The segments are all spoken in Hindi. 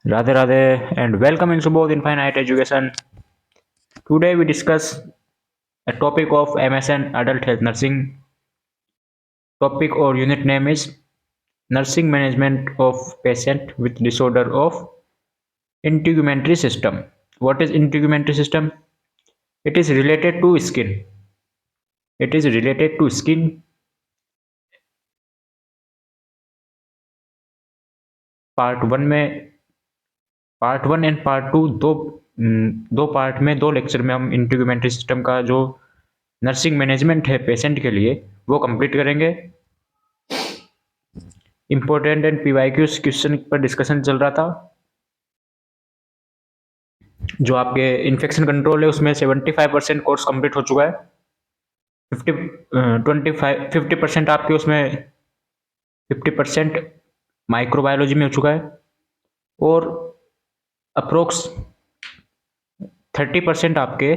Radhe Radhe and welcome in Subodh Infinite Education. Today we discuss a topic of MSN Adult Health Nursing. Topic or unit name is Nursing Management of Patient with Disorder of Integumentary System. What is integumentary system? It is related to skin. It is related to skin. Part one and part two दो पार्ट में दो लेक्चर में हम इंटीग्यूमेंट्री सिस्टम का जो नर्सिंग मैनेजमेंट है पेशेंट के लिए वो कंप्लीट करेंगे। इंपॉर्टेंट एंड पीवाईक्यूज क्वेश्चन पर डिस्कशन चल रहा था। जो आपके इन्फेक्शन कंट्रोल है उसमें 75% कोर्स कंप्लीट हो चुका है। 50% आपके उसमें 50% माइक्रोबायोलॉजी में हो चुका है और अप्रोक्स 30% आपके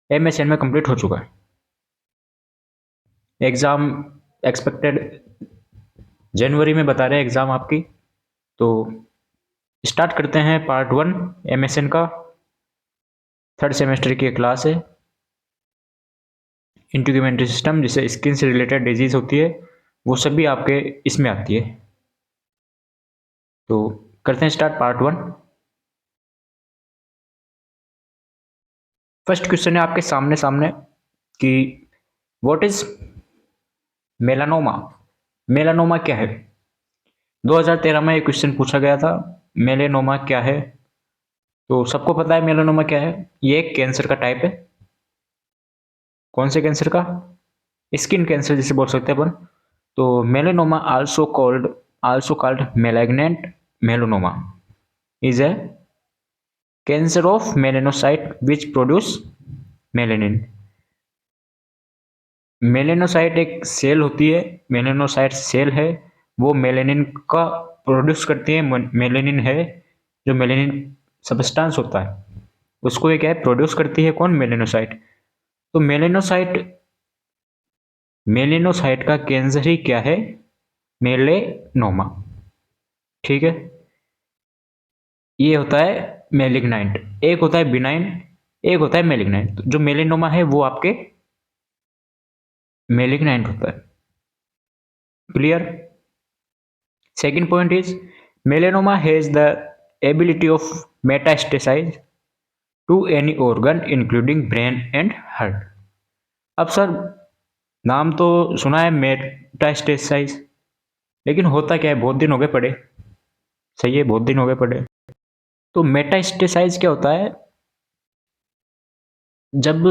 MSN में कंप्लीट हो चुका है। एग्ज़ाम एक्सपेक्टेड जनवरी में बता रहे हैं एग्ज़ाम आपकी। तो स्टार्ट करते हैं पार्ट 1 MSN का। थर्ड सेमेस्टर की क्लास है। इंटीग्यूमेंट्री सिस्टम जिसे स्किन से रिलेटेड डिजीज होती है वो सभी आपके इसमें आती है। तो करते हैं स्टार्ट पार्ट 1। फर्स्ट क्वेश्चन है आपके सामने कि व्हाट इज मेलानोमा। मेलानोमा क्या है? 2013 में ये क्वेश्चन पूछा गया था, मेलेनोमा क्या है। तो सबको पता है मेलानोमा क्या है। ये एक कैंसर का टाइप है। कौन से कैंसर का? स्किन कैंसर जिसे बोल सकते हैं अपन। तो melanoma also called malignant melanoma is a cancer of melanocyte which produce melanin. Melanocyte एक सेल होती है, मेलेनोसाइट सेल है, वो मेलेनिन का प्रोड्यूस करती है। मेलेनिन है जो मेलेनिन सब्सटेंस होता है उसको ये क्या है प्रोड्यूस करती है। कौन? मेलेनोसाइट। तो मेलेनोसाइट का कैंसर ही क्या है? मेलेनोमा। ठीक है, ये होता है मेलिग्नाइंट। एक होता है बिनाइन, एक होता है मेलिग्नाइंट। तो जो मेलेनोमा है वो आपके मेलिग्नाइंट होता है। Clear? Second point is melanoma has the ability of metastasize to any organ including brain and heart। अब सर नाम तो सुना है मेटास्टेसाइज, लेकिन होता क्या है? बहुत दिन हो गए पढ़े। सही है, बहुत दिन हो गए पढ़े। तो मेटास्टेसाइज क्या होता है? जब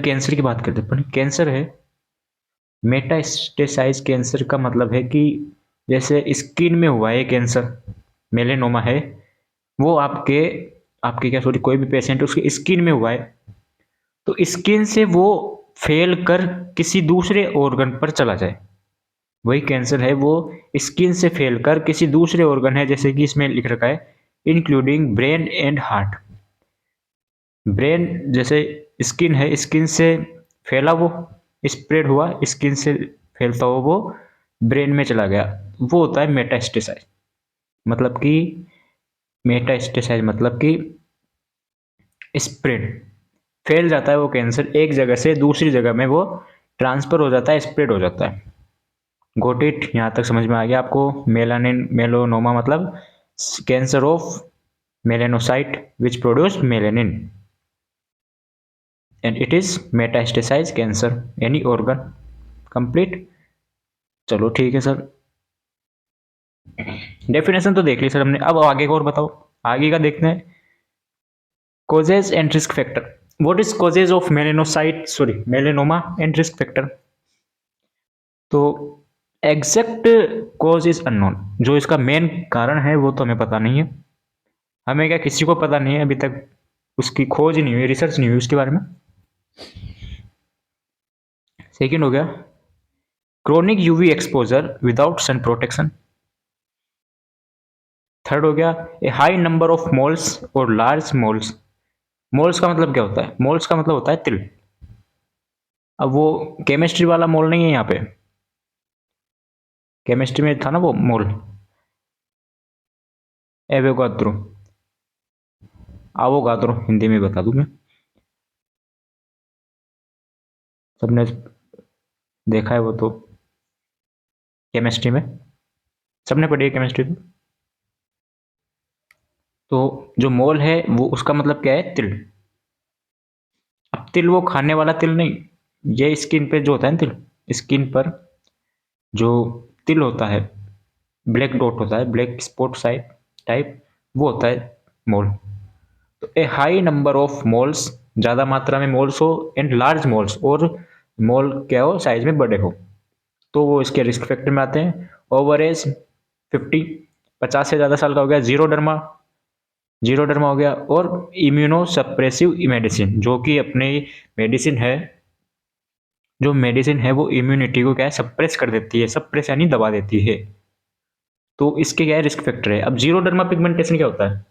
कैंसर की बात करते हैं, कैंसर है, मेटास्टेसाइज कैंसर का मतलब है कि जैसे स्किन में हुआ है कैंसर, मेलेनोमा है, वो आपके आपके क्या सॉरी कोई भी पेशेंट उसके स्किन में हुआ है, तो स्किन से वो फैल कर किसी दूसरे ऑर्गन पर चला जाए। वही कैंसर है, वो स्किन से फैल कर किसी दूसरे ऑर्गन है, जैसे कि इसमें लिख रखा है including brain and heart. Brain जैसे स्किन है, स्किन से फैला, वो स्प्रेड हुआ, स्किन से फैलता हुआ वो ब्रेन में चला गया, वो होता है मेटास्टेसाइज। मतलब कि मेटास्टेसाइज मतलब कि स्प्रेड, फैल जाता है वो कैंसर, एक जगह से दूसरी जगह में वो ट्रांसफर हो जाता है, स्प्रेड हो जाता है। Got it? यहाँ तक समझ में आ गया आपको? मेलानोमा मतलब cancer of melanocyte which produce melanin and it is metastasize cancer any organ. Complete? चलो ठीक है सर, डेफिनेशन तो देख ली सर हमने। अब आगे का और बताओ, आगे का देखते हैं। causes and risk factor। what is causes of melanoma and risk factor? तो एग्जैक्ट कॉज इज अननोन। जो इसका मेन कारण है वो तो हमें पता नहीं है। हमें क्या, किसी को पता नहीं है अभी तक, उसकी खोज ही नहीं हुई, रिसर्च नहीं हुई उसके बारे में। सेकेंड हो गया chronic UV exposure without sun protection. Third हो गया a high number of moles और लार्ज मोल्स। मोल्स का मतलब क्या होता है? मोल्स का मतलब होता है तिल। अब वो केमिस्ट्री वाला मोल नहीं है यहाँ पे, केमिस्ट्री में था ना वो मोल, एवोगाद्रो, आवोगाद्रो हिंदी में बता दूं मैं, सबने देखा है वो तो केमिस्ट्री में, सबने पढ़ी है केमिस्ट्री तो। तो जो मोल है वो उसका मतलब क्या है, तिल। अब तिल वो खाने वाला तिल नहीं, ये स्किन पे जो होता है ना तिल, स्किन पर जो तिल होता है, ब्लैक डॉट होता है, ब्लैक स्पॉट साइड टाइप, वो होता है मोल। तो ए हाई नंबर ऑफ मोल्स, ज़्यादा मात्रा में मोल्स हो, एंड लार्ज मोल्स, और मोल क्या हो, साइज में बड़े हो, तो वो इसके रिस्क फैक्टर में आते हैं। ओवर एज 50, 50 से ज़्यादा साल का हो गया, जीरो डर्मा हो गया, और इम्यूनो सप्रेसिव मेडिसिन, जो कि अपने मेडिसिन है, जो मेडिसिन है वो इम्यूनिटी को क्या है, सप्रेस कर देती है, सप्रेस यानी दबा देती है। तो इसके क्या है, रिस्क फैक्टर है। अब जीरो डर्मा पिगमेंटेशन क्या होता है,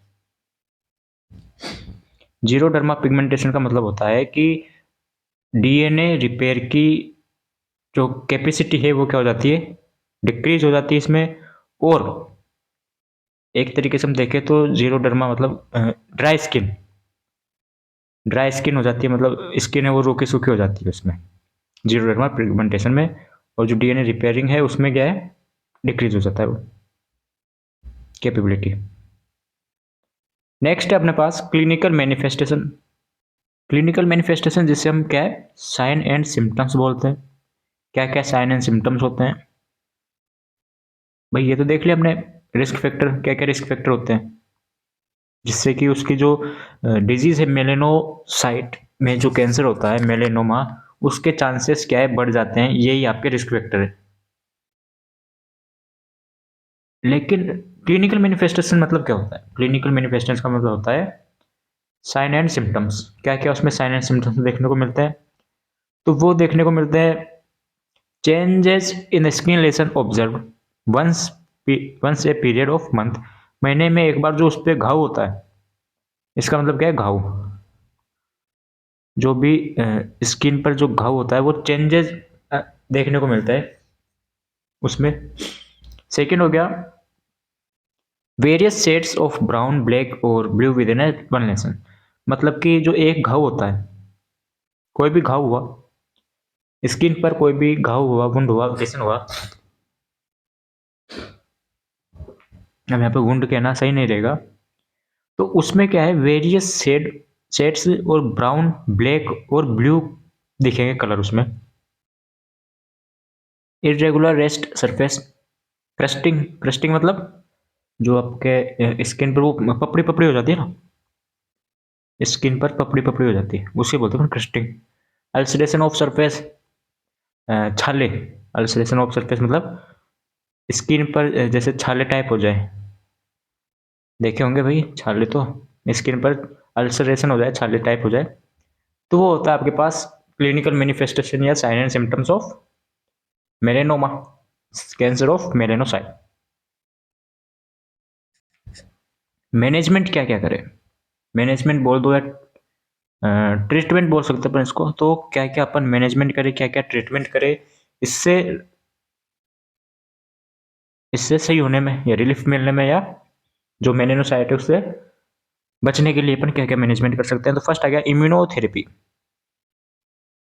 जीरो डर्मा पिगमेंटेशन का मतलब होता है कि डीएनए रिपेयर की जो कैपेसिटी है वो क्या हो जाती है, डिक्रीज हो जाती है इसमें। और एक तरीके से हम देखें तो जीरो डर्मा मतलब ड्राई स्किन हो जाती है, मतलब स्किन है वो रूखी सूखी हो जाती है उसमें, जीरो डर्मा पिगमेंटेशन में। और जो डीएनए रिपेयरिंग है उसमें क्या है, डिक्रीज हो जाता है वो कैपेबिलिटी। नेक्स्ट है अपने पास क्लिनिकल मैनिफेस्टेशन। क्लिनिकल मैनिफेस्टेशन जिससे हम क्या है, साइन एंड सिम्टम्स बोलते हैं। क्या क्या साइन एंड सिम्टम्स होते हैं भाई, ये तो देख लिया हमने। रिस्क फैक्टर, क्या क्या रिस्क फैक्टर होते हैं जिससे कि उसकी जो डिजीज है, मेलेनोसाइट में जो कैंसर होता है, मेलेनोमा, उसके चांसेस क्या है, बढ़ जाते हैं, यही आपके रिस्क फैक्टर है। लेकिन क्लिनिकल मैनिफेस्टेशन मतलब क्या होता है, क्लिनिकल मैनिफेस्टेशन का मतलब होता है साइन एंड सिम्टम्स। क्या क्या उसमें साइन एंड सिम्टम्स देखने को मिलते हैं, तो वो देखने को मिलते हैं, changes in skin lesion observe once once a period of month, महीने में एक बार जो उस पर घाव होता है, इसका मतलब क्या है, घाव, जो भी स्किन पर जो घाव होता है वो चेंजेस देखने को मिलता है उसमें। सेकंड हो गया various shades of brown, black और blue within one lesson, मतलब कि जो एक घाव होता है, कोई भी घाव हुआ स्किन पर, कोई भी घाव हुआ, वुंड हुआ, लेसन हुआ, अब यहाँ पे वुंड कहना सही नहीं रहेगा, तो उसमें क्या है, वेरियस शेड्स और ब्राउन, ब्लैक और ब्लू दिखेंगे कलर उसमें। Irregular rest surface, crusting, crusting मतलब जो आपके स्किन पर वो पपड़ी पपड़ी हो जाती है ना, स्किन पर पपड़ी पपड़ी हो जाती है, उसे बोलते हैं क्रस्टिंग। अल्सरेशन ऑफ सरफेस, छाले, अल्सरेशन ऑफ सरफेस मतलब स्किन पर जैसे छाले टाइप हो जाए, देखे होंगे भाई छाले तो, स्किन पर अल्सरेशन हो जाए, छाले टाइप हो जाए, तो वो होता है आपके पास क्लिनिकल मैनिफेस्टेशन या sign and symptoms of melanoma, cancer of melanocyte. Management क्या क्या करे, मैनेजमेंट बोल दो या ट्रीटमेंट बोल सकते हैं अपन इसको, तो क्या क्या अपन मैनेजमेंट करें, क्या क्या ट्रीटमेंट करें, इससे इससे सही होने में या रिलीफ मिलने में, या जो मेलेनोसाइट है उससे बचने के लिए अपन क्या क्या मैनेजमेंट कर सकते हैं। तो फर्स्ट आ गया इम्यूनोथेरेपी,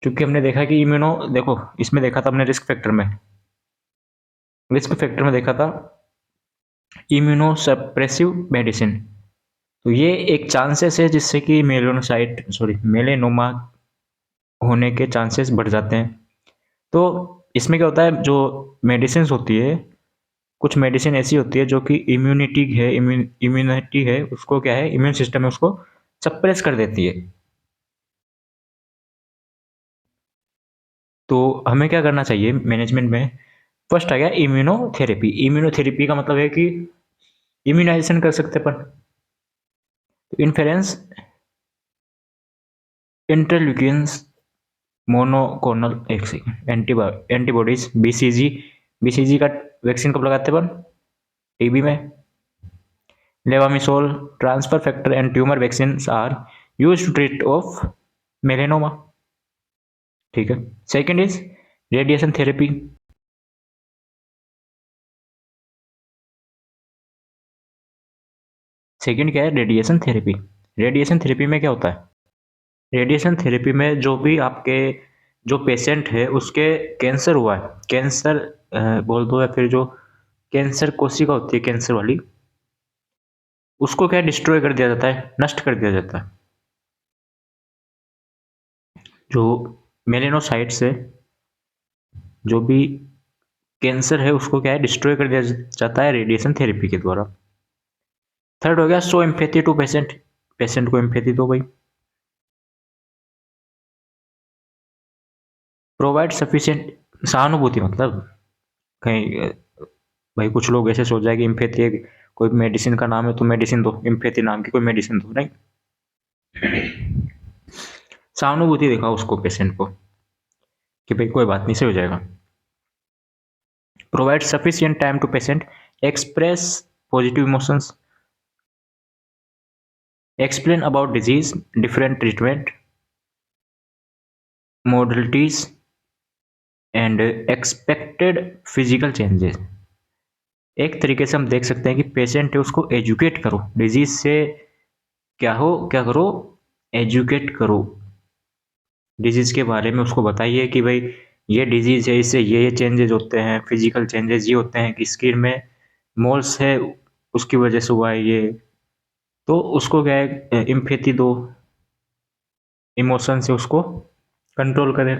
क्योंकि हमने देखा कि इम्यूनो, देखो इसमें देखा था हमने रिस्क फैक्टर में, रिस्क फैक्टर में देखा था इम्यूनो सप्रेसिव मेडिसिन, तो ये एक चांसेस है जिससे कि मेलेनोसाइट सॉरी मेलेनोमा होने के चांसेस बढ़ जाते हैं। तो इसमें क्या होता है, जो मेडिसिन होती है, कुछ मेडिसिन ऐसी होती है जो कि इम्यूनिटी है, इम्यूनिटी है उसको क्या है, इम्यून सिस्टम है उसको सप्रेस कर देती है। तो हमें क्या करना चाहिए मैनेजमेंट में, फर्स्ट आ गया इम्यूनोथेरेपी। इम्यूनोथेरेपी का मतलब है कि इम्यूनाइजेशन कर सकते अपन, इन्फ्लुएंस इंटरल्यूकिन्स, मोनोकोनल, एक सेकेंड, एंटीबॉडीज, बीसीजी, बीसीजी का वैक्सीन कब लगाते हैं अपन, टीबी में। Levamisole, transfer factor and tumour vaccine are use to treat of melanoma, ठीक है। Second is radiation therapy. Second क्या है? Radiation therapy. रेडिएशन थेरेपी में क्या होता है? रेडिएशन थेरेपी में जो भी आपके जो पेशेंट है उसके कैंसर हुआ है, कैंसर बोल दो, या फिर जो कैंसर कोशिका होती है कैंसर वाली, उसको क्या डिस्ट्रॉय कर दिया जाता है, नष्ट कर दिया जाता है। जो मेलेनोसाइट्स है, जो भी कैंसर है, उसको क्या है डिस्ट्रॉय कर दिया जाता है रेडिएशन थेरेपी के द्वारा। थर्ड हो गया show empathy to patient. Patient को एम्पैथी दो भाई। प्रोवाइड सफिशिएंट सहानुभूति, मतलब कहीं भाई कुछ लोग ऐसे सोच जाए कि एम्पैथी कोई मेडिसिन का नाम है तो मेडिसिन दो, एम्पैथी नाम की कोई मेडिसिन दो, नहीं। सहानुभूति दिखाओ उसको, पेशेंट को, कि भाई कोई बात नहीं, से हो जाएगा। Provide sufficient time to patient express positive emotions, explain about disease, different treatment modalities and expected physical changes। एक तरीके से हम देख सकते हैं कि पेशेंट है उसको एजुकेट करो, डिजीज से क्या हो क्या करो, एजुकेट करो, डिजीज के बारे में उसको बताइए कि भाई ये डिजीज है, इससे ये चेंजेस होते हैं, फिजिकल चेंजेस ये होते हैं कि स्किन में मोल्स है उसकी वजह से हुआ है ये। तो उसको क्या है इम्पैथी दो, इमोशन से उसको कंट्रोल करें।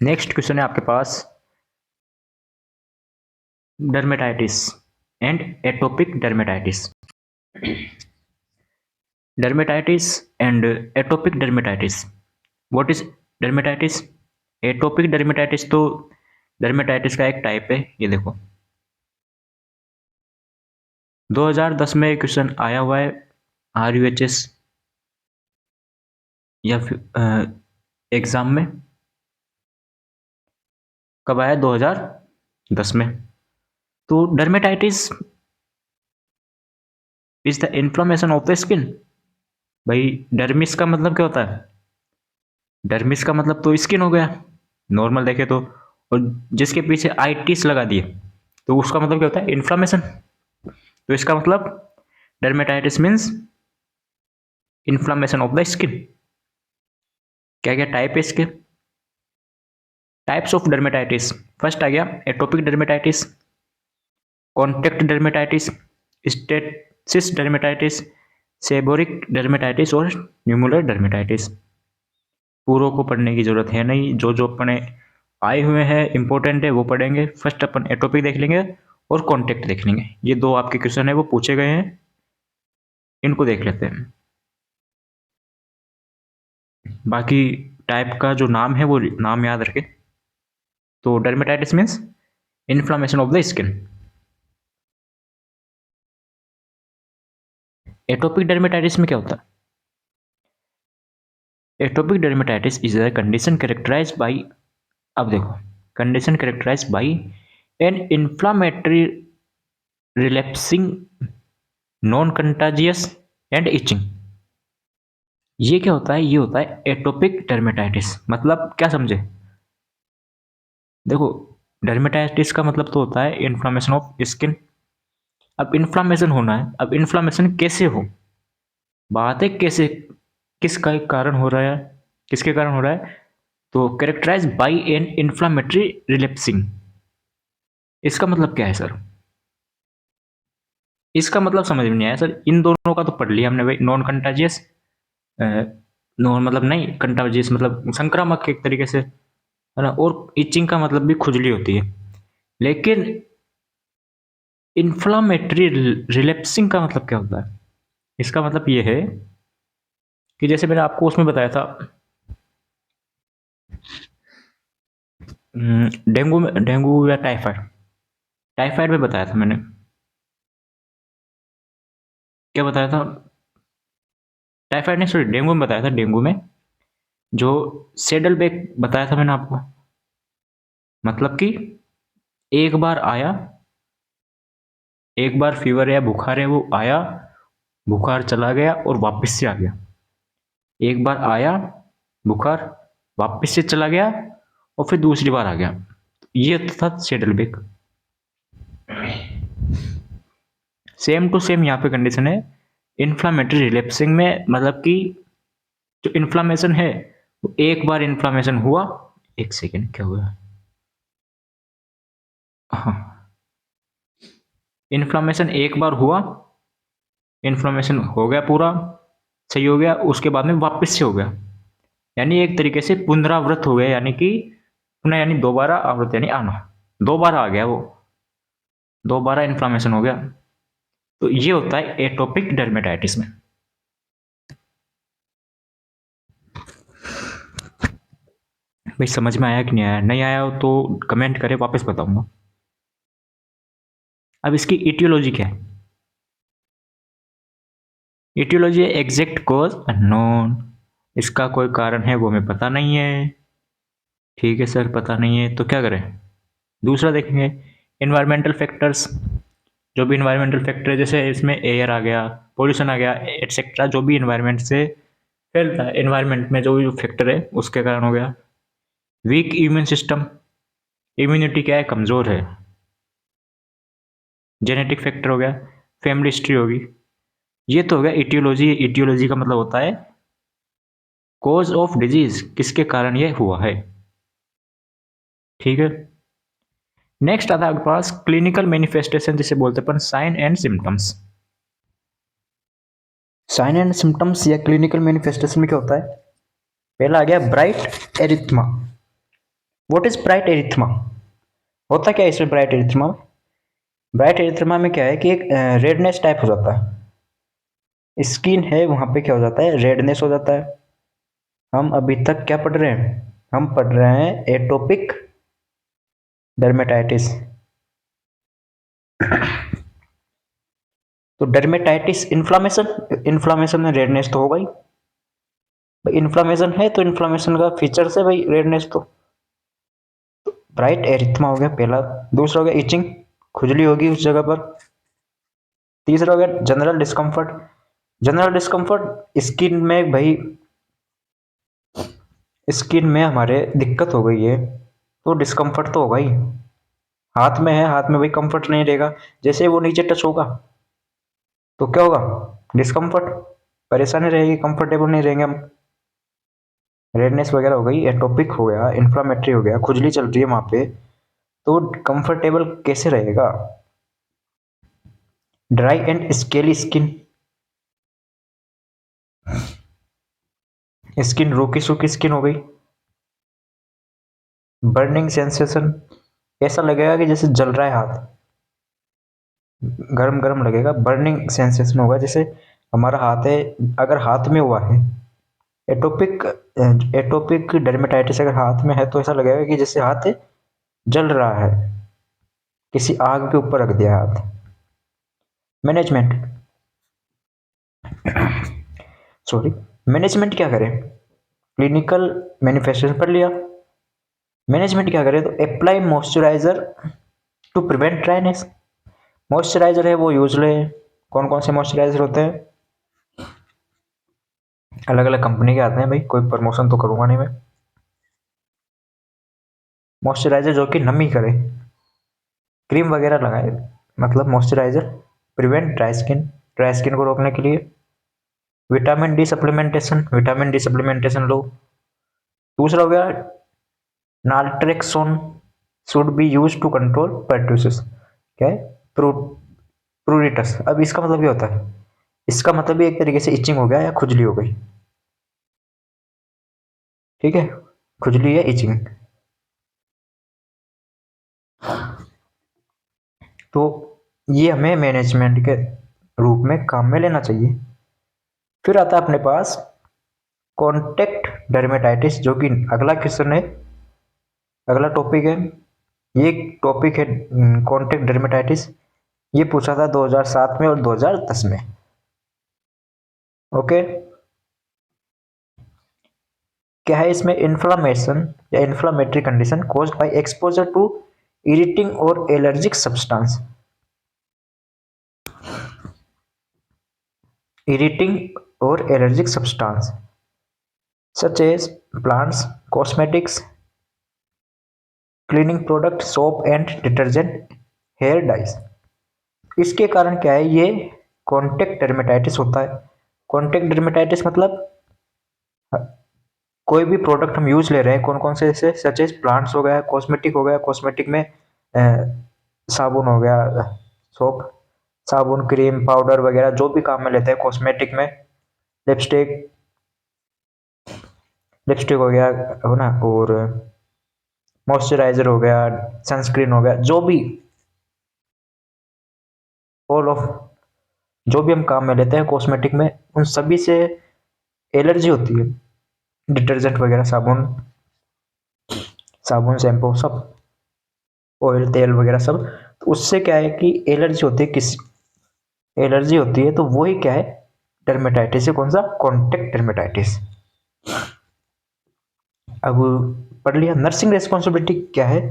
नेक्स्ट क्वेश्चन है आपके पास, dermatitis and atopic dermatitis. Dermatitis and atopic dermatitis. What is dermatitis? Atopic dermatitis तो डर्मेटाइटिस का एक टाइप है। ये देखो 2010 में क्वेश्चन आया हुआ है RUHS या फिर एग्जाम में। कब आया? 2010 में। तो dermatitis is the inflammation of the skin. भाई डर्मिस का मतलब क्या होता है? डर्मिस का मतलब तो स्किन हो गया, नॉर्मल देखे तो। और जिसके पीछे आइटिस लगा दिए तो उसका मतलब क्या होता है? इन्फ्लामेशन। तो इसका मतलब dermatitis means inflammation of the skin. क्या क्या टाइप है इसके? टाइप्स ऑफ डर्मेटाइटिस, फर्स्ट आ गया atopic dermatitis, contact dermatitis, stasis dermatitis, seborrhoeic dermatitis और न्यूमुलर डर्मेटाइटिस। पूरों को पढ़ने की जरूरत है नहीं, जो जो अपने आए हुए हैं इंपॉर्टेंट है वो पढ़ेंगे। फर्स्ट अपन एटोपिक देख लेंगे और कॉन्टेक्ट देख लेंगे। ये दो आपके क्वेश्चन है वो पूछे गए हैं, इनको देख लेते हैं। बाकी टाइप का जो नाम है वो नाम याद रखे। तो dermatitis means inflammation of the skin. Atopic dermatitis में क्या होता है? Atopic dermatitis is a condition characterized by, अब देखो, condition characterized by an inflammatory relapsing non contagious and itching. ये क्या होता है? ये होता है एटोपिक डर्मेटाइटिस। मतलब क्या समझे? देखो, डर्मेटाइटिस का मतलब तो होता है इन्फ्लामेशन ऑफ स्किन। अब इन्फ्लामेशन होना है, अब इन्फ्लामेशन कैसे हो, बात है कैसे, किसका कारण हो रहा है, किसके कारण हो रहा है? तो characterise by an inflammatory relapsing. इसका मतलब क्या है सर? इसका मतलब समझ में नहीं आया सर। इन दोनों का तो पढ़ लिया हमने भाई, नॉन कंटाजियस, नॉन मतलब नहीं कंटाजियस, मतलब संक्रामक एक तरीके से, है ना। और इचिंग का मतलब भी खुजली होती है। लेकिन इन्फ्लामेटरी रिलैप्सिंग का मतलब क्या होता है? इसका मतलब ये है कि जैसे मैंने आपको उसमें बताया था, डेंगू में, डेंगू या टाइफाइड, टाइफाइड में बताया था मैंने, क्या बताया था? टाइफाइड नहीं, सॉरी, डेंगू में बताया था। डेंगू में जो सेडल बैग बताया था मैंने आपको, मतलब कि एक बार आया, एक बार फीवर या बुखार है वो आया, बुखार चला गया और वापस से आ गया। एक बार आया बुखार, वापस से चला गया और फिर दूसरी बार आ गया। ये था सेडलबेक। सेम टू सेम यहाँ पे कंडीशन है। इन्फ्लामेटरी रिलैप्सिंग में मतलब कि जो इन्फ्लामेशन है वो एक बार इन्फ्लामेशन हुआ, एक सेकेंड क्या हुआ, हाँ, इन्फ्लामेशन एक बार हुआ, इन्फ्लामेशन हो गया पूरा, सही हो गया, उसके बाद में वापस से हो गया, यानी एक तरीके से पुनरावृत हो गया, यानी कि पुनः यानी दोबारा आवृत यानी आना, दोबारा आ गया वो, दोबारा इन्फ्लामेशन हो गया। तो ये होता है एटोपिक डर्मेटाइटिस में। भाई समझ में आया कि नहीं आया? नहीं आया हो तो कमेंट करें, वापस बताऊंगा। अब इसकी इटियोलॉजी क्या है? इटियोलॉजी एग्जैक्ट कॉज अननोन, इसका कोई कारण है वो हमें पता नहीं है। ठीक है सर, पता नहीं है तो क्या करें? दूसरा देखेंगे, इन्वायरमेंटल फैक्टर्स। जो भी इन्वायरमेंटल फैक्टर है, जैसे इसमें एयर आ गया, पोल्यूशन आ गया, एटसेट्रा, जो भी इन्वायरमेंट से फैलता है, इन्वायरमेंट में जो भी फैक्टर है उसके कारण हो गया। वीक इम्यून सिस्टम, इम्यूनिटी क्या है, कमजोर है। जेनेटिक फैक्टर हो गया, फैमिली हिस्ट्री होगी। ये तो हो गया इटियोलॉजी। इटियोलॉजी का मतलब होता है कॉज ऑफ डिजीज, किसके कारण ये हुआ है। ठीक है। नेक्स्ट आता है आपके पास क्लिनिकल मैनिफेस्टेशन, जिसे बोलते हैं अपन sign and symptoms. Sign and symptoms या क्लिनिकल मैनिफेस्टेशन में क्या होता है? पहला आ गया bright erythema. What is bright erythema? होता क्या है इसमें ब्राइट एरिथमा? ब्राइट एरिथमा में क्या है कि एक रेडनेस टाइप हो जाता है, स्किन है वहां पे क्या हो जाता है, रेडनेस हो जाता है। हम अभी तक क्या पढ़ रहे हैं? हम पढ़ रहे हैं एटोपिक डर्मेटाइटिस। तो डर्मेटाइटिस इन्फ्लामेशन, इन्फ्लामेशन में रेडनेस तो होगा ही भाई, इन्फ्लामेशन है तो इन्फ्लामेशन का फीचर है भाई रेडनेस। तो ब्राइट एरिथमा हो गया पहला। दूसरा हो गया इचिंग, खुजली होगी उस जगह पर। तीसरा हो गया general discomfort. General discomfort skin में भाई, स्किन में हमारे दिक्कत हो गई है तो डिस्कम्फर्ट तो होगा ही। हाथ में है, हाथ में भाई कंफर्ट नहीं रहेगा, जैसे वो नीचे टच होगा तो क्या होगा, डिस्कम्फर्ट, परेशानी रहेगी, कंफर्टेबल नहीं रहेंगे हम। रेडनेस वगैरह हो गई, एटोपिक हो गया, इन्फ्लामेटरी हो गया, खुजली चल रही है वहां पे, तो कंफर्टेबल कैसे रहेगा। Dry and scaly skin, skin रूखी सूखी स्किन हो गई। बर्निंग सेंसेशन, ऐसा लगेगा कि जैसे जल रहा है हाथ, गरम गरम लगेगा। बर्निंग सेंसेशन होगा, जैसे हमारा हाथ है, अगर हाथ में हुआ है एटोपिक, एटोपिक डर्मेटाइटिस अगर हाथ में है तो ऐसा लगेगा कि जैसे हाथ जल रहा है, किसी आग के ऊपर रख दिया हाथ। मैनेजमेंट, सॉरी, मैनेजमेंट क्या करें? क्लिनिकल मैनिफेस्टेशन पढ़ लिया। मैनेजमेंट क्या करें? तो apply moisturiser to prevent dryness. Moisturiser है वो यूज ले। कौन कौन से मॉइस्चराइजर होते हैं? अलग अलग कंपनी के आते हैं भाई, कोई प्रमोशन तो करूंगा नहीं मैं। मॉइस्चराइजर जो कि नमी करे, क्रीम वगैरह लगाए, मतलब moisturiser. Prevent dry skin, dry skin को रोकने के लिए। Vitamin D supplementation, vitamin D supplementation लो। दूसरा हो गया naltrexone should be use to control pertussis. क्या है? प्रू प्रूरिटस। अब इसका मतलब क्या होता है? इसका मतलब भी एक तरीके से इचिंग हो गया या खुजली हो गई। ठीक है, खुजली या इचिंग। तो ये हमें मैनेजमेंट के रूप में काम में लेना चाहिए। फिर आता है अपने पास कॉन्टेक्ट डर्मेटाइटिस, जो कि अगला क्वेश्चन है, अगला टॉपिक है। ये टॉपिक है कॉन्टेक्ट डर्मेटाइटिस। ये पूछा था 2007 में और 2010 में। ओके। क्या है इसमें? इन्फ्लामेशन या inflammatory condition caused by exposure to irritating और एलर्जिक सब्सटेंस। इरिटिंग और allergic substance, such as plants, cosmetics, cleaning product, soap and detergent, hair dyes. इसके कारण क्या है, ये कॉन्टेक्ट डर्मेटाइटिस होता है। कॉन्टेक्ट डर्मेटाइटिस मतलब कोई भी प्रोडक्ट हम यूज ले रहे हैं, कौन कौन से, जैसे सच एज प्लांट्स हो गया, कॉस्मेटिक हो गया, कॉस्मेटिक में साबुन हो गया, सोप, साबुन, क्रीम, पाउडर वगैरह जो भी काम में लेते हैं कॉस्मेटिक में, लिपस्टिक, लिपस्टिक हो गया, हो ना, और मॉइस्चराइजर हो गया, सनस्क्रीन हो गया, जो भी, ऑल ऑफ, जो भी हम काम में लेते हैं कॉस्मेटिक में, उन सभी से एलर्जी होती है। डिटर्जेंट वगैरह, साबुन, साबुन, शैम्पू, सब, ऑयल, तेल वगैरह सब, तो उससे क्या है कि एलर्जी होती है, किस एलर्जी होती है, तो वही क्या है, डर्मेटाइटिस है। कौन सा, कॉन्टेक्ट डर्मेटाइटिस। अब पढ़ लिया। नर्सिंग रिस्पॉन्सिबिलिटी क्या है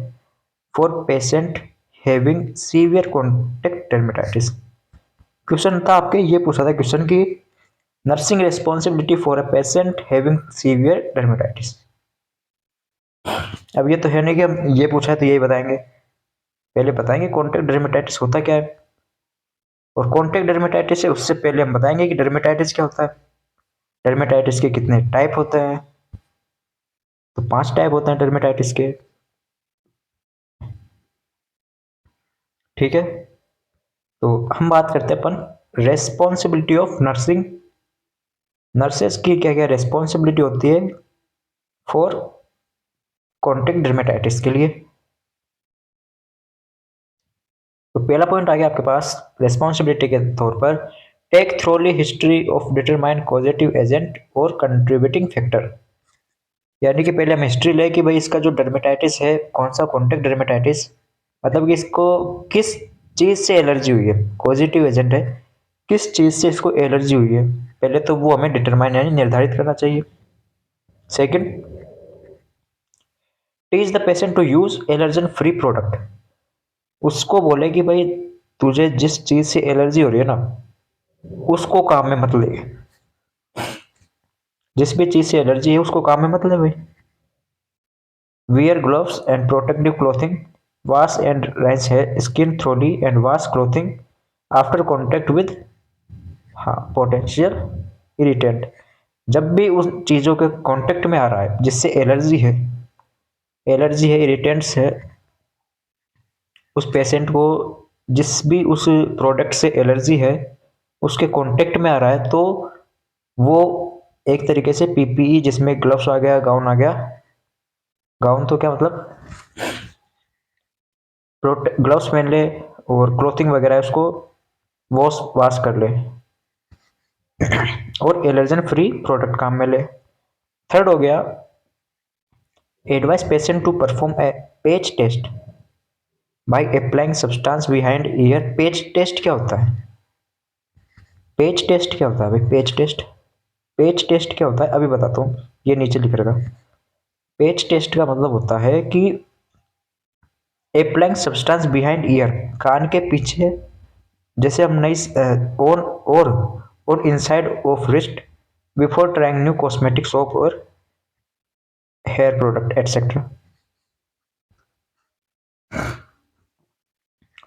for patient having severe contact dermatitis. Question था आपके, ये पूछा था क्वेश्चन की, nursing responsibility for a patient having severe dermatitis. अब ये तो है नहीं कि हम ये पूछा है तो यही बताएंगे, पहले बताएंगे कॉन्टेक्ट डर्मेटाइटिस होता क्या है, और कॉन्टेक्ट डर्मेटाइटिस है उससे पहले हम बताएंगे कि डर्मेटाइटिस क्या होता है, डर्मेटाइटिस के कितने टाइप होते हैं। तो 5 टाइप होते हैं डर्मेटाइटिस के, ठीक है। तो हम बात करते हैं अपन रेस्पॉन्सिबिलिटी ऑफ नर्सिंग। नर्सेस की क्या क्या रेस्पॉन्सिबिलिटी होती है फॉर कॉन्टेक्ट डर्मेटाइटिस के लिए। तो पहला पॉइंट आ गया आपके पास रेस्पॉन्सिबिलिटी के तौर पर, take thoroughly history of determine causative agent और कंट्रीब्यूटिंग फैक्टर। यानी कि पहले हम हिस्ट्री ले कि भाई इसका जो डर्मेटाइटिस है, कौन सा कॉन्टेक्ट डर्मेटाइटिस, मतलब कि इसको किस चीज़ से एलर्जी हुई है, पॉजिटिव एजेंट है, किस चीज़ से इसको एलर्जी हुई है, पहले तो वो हमें डिटरमाइन यानी निर्धारित करना चाहिए। Second, teach the patient to use allergen free product. उसको बोले कि भाई तुझे जिस चीज़ से एलर्जी हो रही है ना, उसको काम में मत ले, जिस भी चीज़ से एलर्जी है उसको काम में मत ले भाई। Wear gloves and protective clothing. Wash and rinse skin thoroughly and wash clothing after contact with, हाँ, पोटेंशियल इरिटेंट। जब भी उस चीज़ों के कांटेक्ट में आ रहा है जिससे एलर्जी है, एलर्जी है, इरिटेंट्स है, उस पेशेंट को जिस भी उस प्रोडक्ट से एलर्जी है उसके कांटेक्ट में आ रहा है, तो वो एक तरीके से पीपीई, जिसमें ग्लव्स आ गया, गाउन आ गया, गाउन तो क्या मतलब, ग्लव्स पहन ले और क्लोथिंग वगैरह है उसको वॉश वाश कर ले, और एलर्जन फ्री प्रोडक्ट काम में ले। थर्ड हो गया, advise patient to perform a patch test by applying substance behind ear. Patch test क्या होता है, पेच टेस्ट क्या होता है भाई, पेच टेस्ट, पेच टेस्ट क्या होता है अभी बताता हूँ, ये नीचे लिख रखा। पेच टेस्ट का मतलब होता है कि अप्लाइंग सब्सटेंस बिहाइंड ईयर, कान के पीछे, जैसे हम नई ऑन और inside of wrist before trying new cosmetic soap और हेयर प्रोडक्ट एटसेट्रा।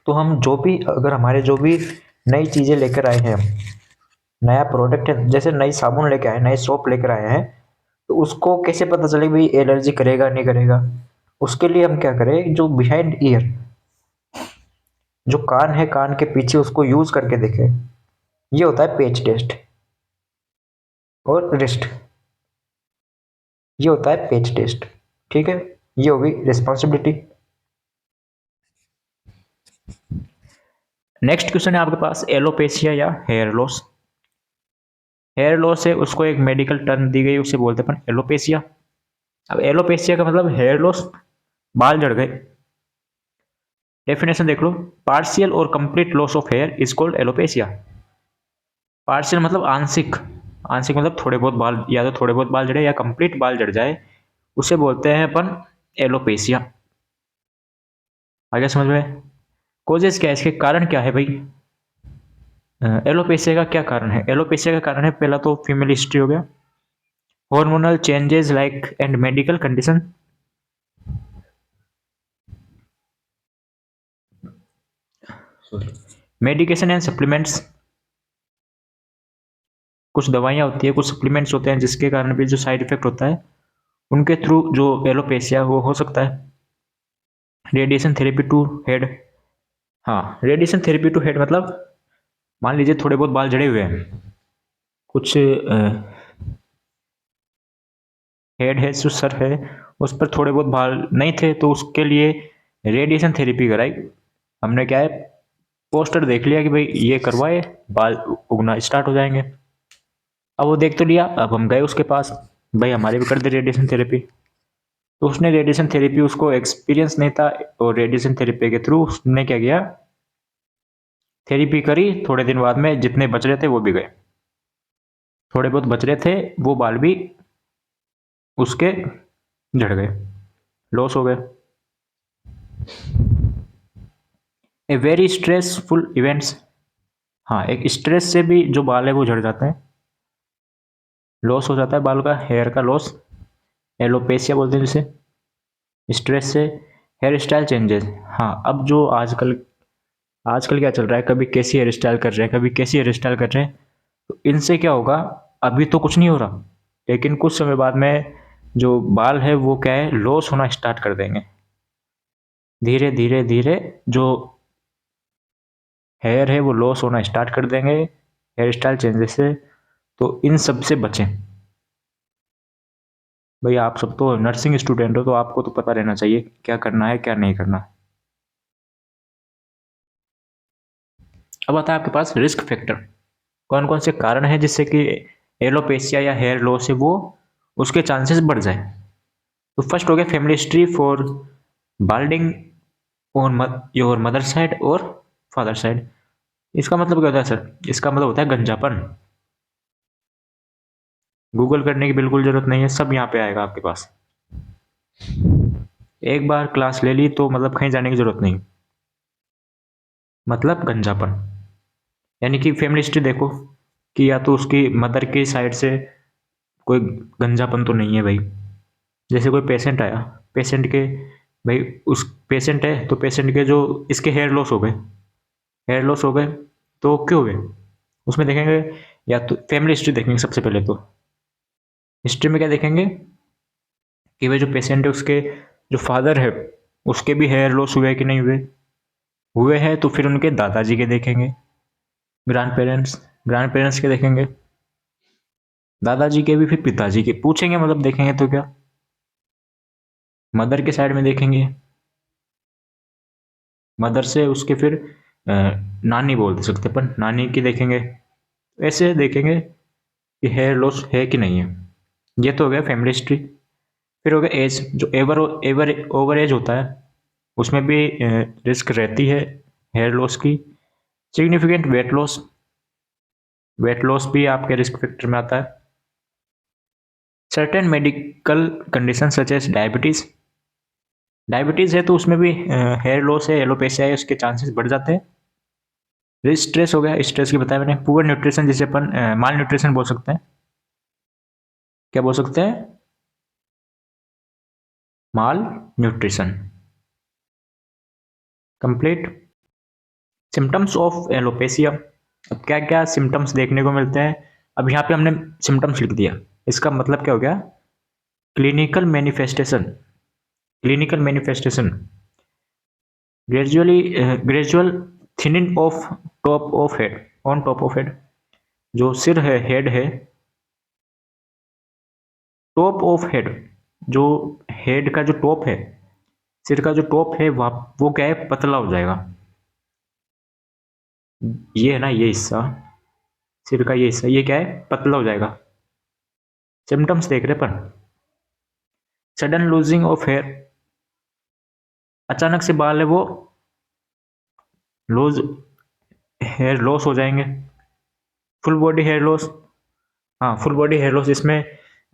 तो हम जो भी, अगर हमारे जो भी नई चीज़ें लेकर आए हैं, नया प्रोडक्ट है, जैसे नई साबुन लेकर आए, नई सोप लेकर आए हैं, तो उसको कैसे पता चले भाई एलर्जी करेगा नहीं करेगा। उसके लिए हम क्या करें, जो बिहाइंड ईयर, जो कान है, कान के पीछे, उसको यूज करके देखें। ये होता है पेच टेस्ट। और रिस्ट, ये होता है पेच टेस्ट, ठीक है। ये होगी रिस्पॉन्सिबिलिटी। नेक्स्ट क्वेश्चन है आपके पास, एलोपेशिया या हेयर लॉस। हेयर लॉस है, उसको एक मेडिकल टर्म दी गई, उसे बोलते हैं अपन एलोपेशिया। अब एलोपेशिया का मतलब हेयर लॉस, बाल झड़ गए। डेफिनेशन देख लो, पार्शियल और complete loss of here is called alopecia. Partial मतलब आंशिक, आंशिक मतलब थोड़े बहुत बाल, या तो थोड़े बहुत बाल झड़े या कंप्लीट बाल झड़ जाए, उसे बोलते हैं अपन एलोपेशिया। आगे समझ में। कोजेस क्या है, इसके कारण क्या है भाई। एलोपेशिया का क्या कारण है, एलोपेशिया का कारण है, पहला तो फीमेल हिस्ट्री हो गया, hormonal changes like and medical condition, medication and supplements, कुछ दवाइयाँ होती है, कुछ सप्लीमेंट्स होते हैं जिसके कारण भी जो साइड इफेक्ट होता है उनके थ्रू जो एलोपेशिया वो हो सकता है। रेडिएशन थेरेपी टू हेड, हाँ रेडिएशन थेरेपी टू हेड मतलब मान लीजिए थोड़े बहुत बाल झड़े हुए हैं, कुछ हेड है जो सर है उस पर थोड़े बहुत बाल नहीं थे तो उसके लिए रेडिएशन थेरेपी कराई हमने। क्या है, पोस्टर देख लिया कि भाई ये करवाए बाल उगना स्टार्ट हो जाएंगे। अब वो देख तो लिया, अब हम गए उसके पास, भाई हमारे भी कर दे रेडिएशन थेरेपी। तो उसने रेडिएशन थेरेपी, उसको एक्सपीरियंस नहीं था, और रेडिएशन थेरेपी के थ्रू उसने क्या किया, थेरेपी करी। थोड़े दिन बाद में जितने बच रहे थे वो भी गए, थोड़े बहुत बच रहे थे वो बाल भी उसके झड़ गए, लॉस हो गए। ए वेरी स्ट्रेसफुल इवेंट्स, हाँ एक स्ट्रेस से भी जो बाल है वो झड़ जाते हैं, लॉस हो जाता है बाल का, हेयर का लॉस, एलोपेशिया बोलते हैं जिसे। स्ट्रेस से हेयर स्टाइल चेंजेस, हाँ अब जो आजकल आजकल क्या चल रहा है, कभी कैसी हेयर स्टाइल कर रहे हैं, कभी कैसी हेयर स्टाइल कर रहे हैं, तो इनसे क्या होगा, अभी तो कुछ नहीं हो रहा लेकिन कुछ समय बाद में जो बाल है वो क्या है, लॉस होना स्टार्ट कर देंगे। धीरे धीरे धीरे जो हेयर है वो लॉस होना स्टार्ट कर देंगे हेयर स्टाइल चेंजेस से। तो इन सब से बचें। भाई आप सब तो नर्सिंग स्टूडेंट हो तो आपको तो पता रहना चाहिए क्या करना है क्या नहीं करना। अब आता है आपके पास रिस्क फैक्टर, कौन कौन से कारण हैं जिससे कि एलोपेशिया या हेयर लॉस है वो उसके चांसेस बढ़ जाए। तो फर्स्ट हो गया family history for balding on your mother side और फादर साइड। इसका मतलब क्या होता है सर, इसका मतलब होता है गंजापन। गूगल करने की बिल्कुल जरूरत नहीं है, सब यहाँ पे आएगा आपके पास। एक बार क्लास ले ली तो मतलब कहीं जाने की जरूरत नहीं, मतलब गंजापन। यानी कि फैमिली हिस्ट्री देखो कि या तो उसकी मदर की साइड से कोई गंजापन तो नहीं है भाई। जैसे कोई पेशेंट आया, पेशेंट के भाई उस पेशेंट है तो पेशेंट के जो इसके हेयर लॉस हो गए, हेयर लॉस हो गए तो क्यों हुए उसमें देखेंगे। या तो फैमिली हिस्ट्री देखेंगे सबसे पहले, तो हिस्ट्री में क्या देखेंगे कि वे जो पेशेंट है उसके जो फादर है उसके भी हेयर लॉस हुए कि नहीं हुए, हुए हैं तो फिर उनके दादाजी के देखेंगे, ग्रैंड पेरेंट्स के देखेंगे, दादाजी के भी, फिर पिताजी के पूछेंगे, मतलब देखेंगे तो क्या मदर के साइड में देखेंगे, मदर से उसके फिर नानी बोल सकते अपन, नानी की देखेंगे। ऐसे देखेंगे कि हेयर लॉस है कि नहीं है। ये तो हो गया फैमिली हिस्ट्री। फिर हो गया एज, जो एवर एवर ओवर एज होता है उसमें भी रिस्क रहती है हेयर लॉस की। सिग्निफिकेंट वेट लॉस भी आपके रिस्क फैक्टर में आता है। Certain medical condition such as diabetes, diabetes है तो उसमें भी हेयर लॉस है, एलोपेशिया है, उसके चांसेस बढ़ जाते हैं। स्ट्रेस हो गया, स्ट्रेस की बताया मैंने। पुअर न्यूट्रिशन जिसे अपन माल न्यूट्रिशन बोल सकते हैं, क्या बोल सकते हैं, malnutrition. Complete. Symptoms of alopecia, अब क्या क्या सिम्टम्स देखने को मिलते हैं। अब यहाँ पे हमने सिम्टम्स लिख दिया, इसका मतलब क्या हो गया, clinical manifestation. Clinical manifestation gradual thinning of top of head, on top of head, जो सिर है, हेड है, टॉप ऑफ हेड, जो हेड का जो टॉप है, सिर का जो टॉप है वो क्या है, पतला हो जाएगा। ये है ना, ये हिस्सा, सिर का ये हिस्सा, ये क्या है, पतला हो जाएगा। सिम्टम्स देख रहे पर, सडन लूजिंग ऑफ हेयर, अचानक से बाल है वो लूज, हेयर लॉस हो जाएंगे। फुल बॉडी हेयर लॉस, हाँ फुल बॉडी हेयर लॉस, इसमें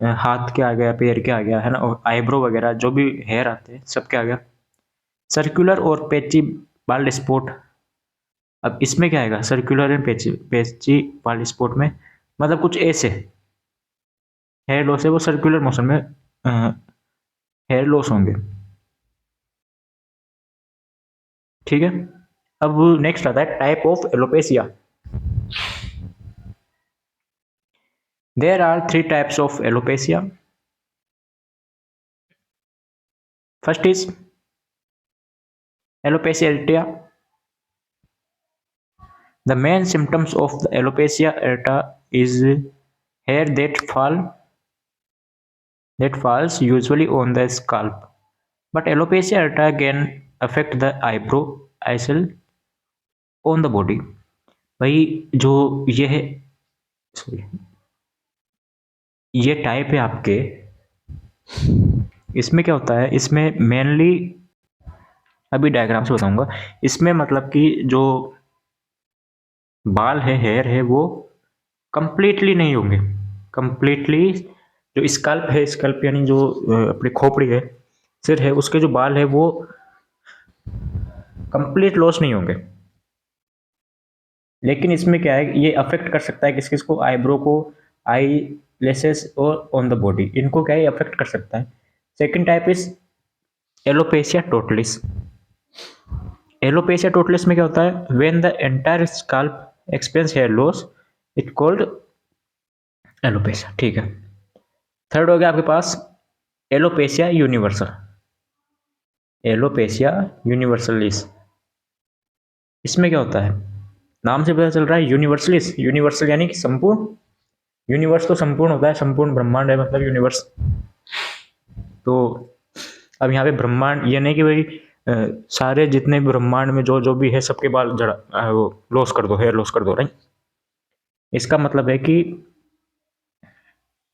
हाथ के आ गया, पैर के आ गया है ना, और आईब्रो वगैरह जो भी हेयर आते हैं सबके आ गया। सर्कुलर और पैची बाल्ड स्पॉट, अब इसमें क्या आएगा, circular and patchy patchy bald spot में मतलब कुछ ऐसे, हेयर लॉस है वो सर्कुलर मोशन में हेयर लॉस होंगे। ठीक है। अब नेक्स्ट आता है type of alopecia. There are 3 types of alopecia. First is alopecia areata. The main symptoms of the alopecia areata is hair that falls usually on the scalp, but alopecia areata can affect the eyebrow as well on the body। भाई जो ये है, सॉरी, ये टाइप है आपके, इसमें क्या होता है, इसमें मेनली अभी डायग्राम से बताऊंगा। इसमें मतलब कि जो बाल है, हेयर है, वो कंप्लीटली नहीं होंगे। कंप्लीटली जो स्कल्प है, स्कल्प यानी जो अपनी खोपड़ी है, सिर है, उसके जो बाल है वो कंप्लीट लॉस नहीं होंगे। लेकिन इसमें क्या है, ये अफेक्ट कर सकता है किस किस को, आईब्रो को, आई लेसेस और ऑन द बॉडी, इनको क्या है अफेक्ट कर सकता है। Second type is alopecia totalis. Alopecia totalis में क्या होता है, when the entire scalp experience hair loss it called alopecia. ठीक है। थर्ड हो गया आपके पास एलोपेशिया यूनिवर्सल। एलोपेशिया यूनिवर्सलिस, इसमें क्या होता है, नाम से पता चल रहा है यूनिवर्सलिस, यूनिवर्सल यानी कि संपूर्ण। यूनिवर्स तो संपूर्ण होता है, संपूर्ण ब्रह्मांड है मतलब यूनिवर्स। तो अब यहाँ पे ब्रह्मांड ये नहीं कि भाई सारे जितने भी ब्रह्मांड में जो जो भी है सबके बाल जड़ा वो लॉस कर दो, हेयर लॉस कर दो, राइट। इसका मतलब है कि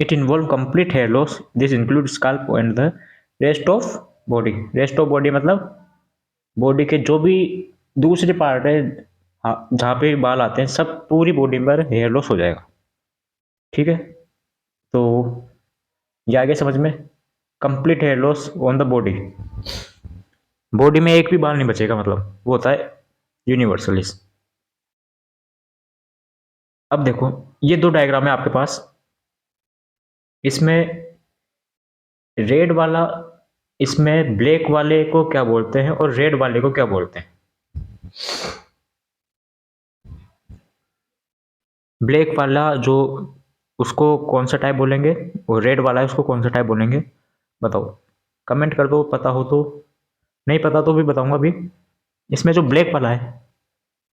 it involve complete hair loss, this include scalp and the rest of body. Rest of body मतलब बॉडी के जो भी दूसरे पार्ट है, हाँ, जहाँ पे बाल आते हैं, सब पूरी बॉडी पर हेयर लॉस हो जाएगा। ठीक है। तो ये आगे समझ में, complete hair loss on the body, body में एक भी बाल नहीं बचेगा, मतलब वो होता है यूनिवर्सलिस। अब देखो ये दो डायग्राम है आपके पास, इसमें रेड वाला, इसमें ब्लैक वाले को क्या बोलते हैं और रेड वाले को क्या बोलते हैं। ब्लैक वाला जो, उसको कौन सा टाइप बोलेंगे, और रेड वाला है उसको कौन सा टाइप बोलेंगे, बताओ, कमेंट कर दो, पता हो तो। नहीं पता तो भी बताऊंगा अभी। इसमें जो ब्लैक वाला है,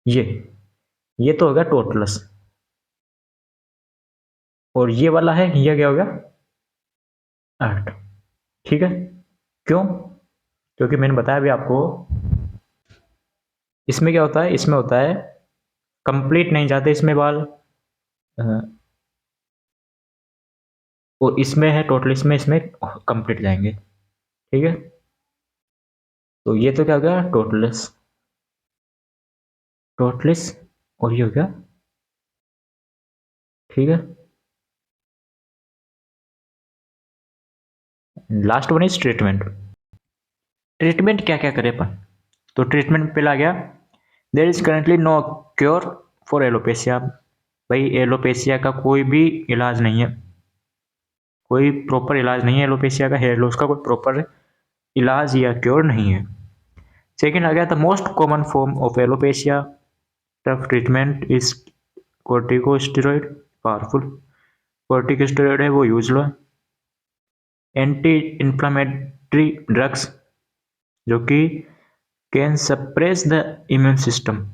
ये तो हो गया टोटलस, और ये वाला है, ये क्या हो गया, अर्थ। ठीक है। क्यों, क्योंकि मैंने बताया अभी आपको, इसमें क्या होता है, इसमें होता है कंप्लीट नहीं जाते इसमें बाल, और इसमें है टोटल, इसमें कंप्लीट जाएंगे। ठीक है। तो ये तो क्या हो गया टोटलिस, टोटलिस, और ये हो गया। ठीक है। Last one is treatment. Treatment क्या क्या करें अपन, तो ट्रीटमेंट पे आ गया, there is currently no cure for alopecia. भाई एलोपेशिया का कोई भी इलाज नहीं है, कोई प्रॉपर इलाज नहीं है एलोपेशिया का, हेयर लॉस का कोई प्रॉपर इलाज या क्योर नहीं है। सेकेंड आ गया the most common form of alopecia, tough treatment is corticosteroid powerful. Corticosteroid है वो यूज लो, एंटी इन्फ्लामेटरी ड्रग्स जो कि can suppress the immune system,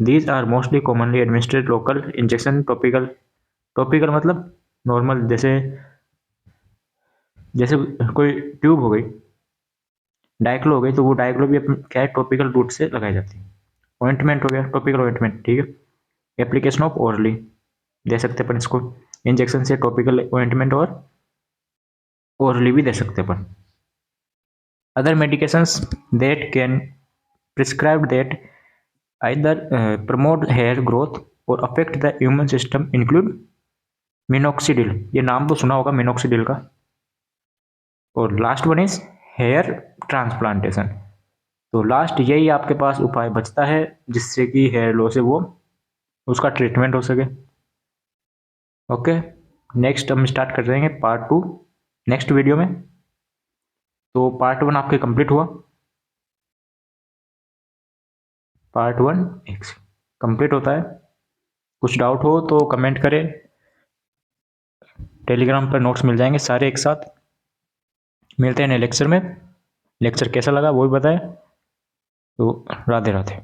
these are mostly commonly administered local injection, topical. Topical मतलब नॉर्मल, जैसे जैसे कोई ट्यूब हो गई, डायक्लो हो गई, तो वो डायक्लो भी क्या है टॉपिकल रूट से लगाई जाती है। ऑइंटमेंट हो गया टॉपिकल ऑइंटमेंट। ठीक है। एप्लीकेशन ऑफ ओरली दे सकते अपन इसको, इंजेक्शन से टॉपिकल ऑइंटमेंट, और ओरली भी दे सकते अपन। Other medications that can prescribe that either promote hair growth or affect the immune system include minoxidil, ये नाम तो सुना होगा मिनोक्सिडिल का। और last one is here transplantation. तो लास्ट यही आपके पास उपाय बचता है जिससे कि हेयर लॉस है वो उसका ट्रीटमेंट हो सके। ओके। नेक्स्ट हम स्टार्ट कर देंगे पार्ट 2 नेक्स्ट वीडियो में। तो पार्ट 1 आपके कंप्लीट हुआ, पार्ट 1 कंप्लीट होता है। कुछ डाउट हो तो कमेंट करें, टेलीग्राम पर नोट्स मिल जाएंगे सारे एक साथ। मिलते हैं नए लेक्चर में। लेक्चर कैसा लगा वो भी बताएं। तो राधे राधे।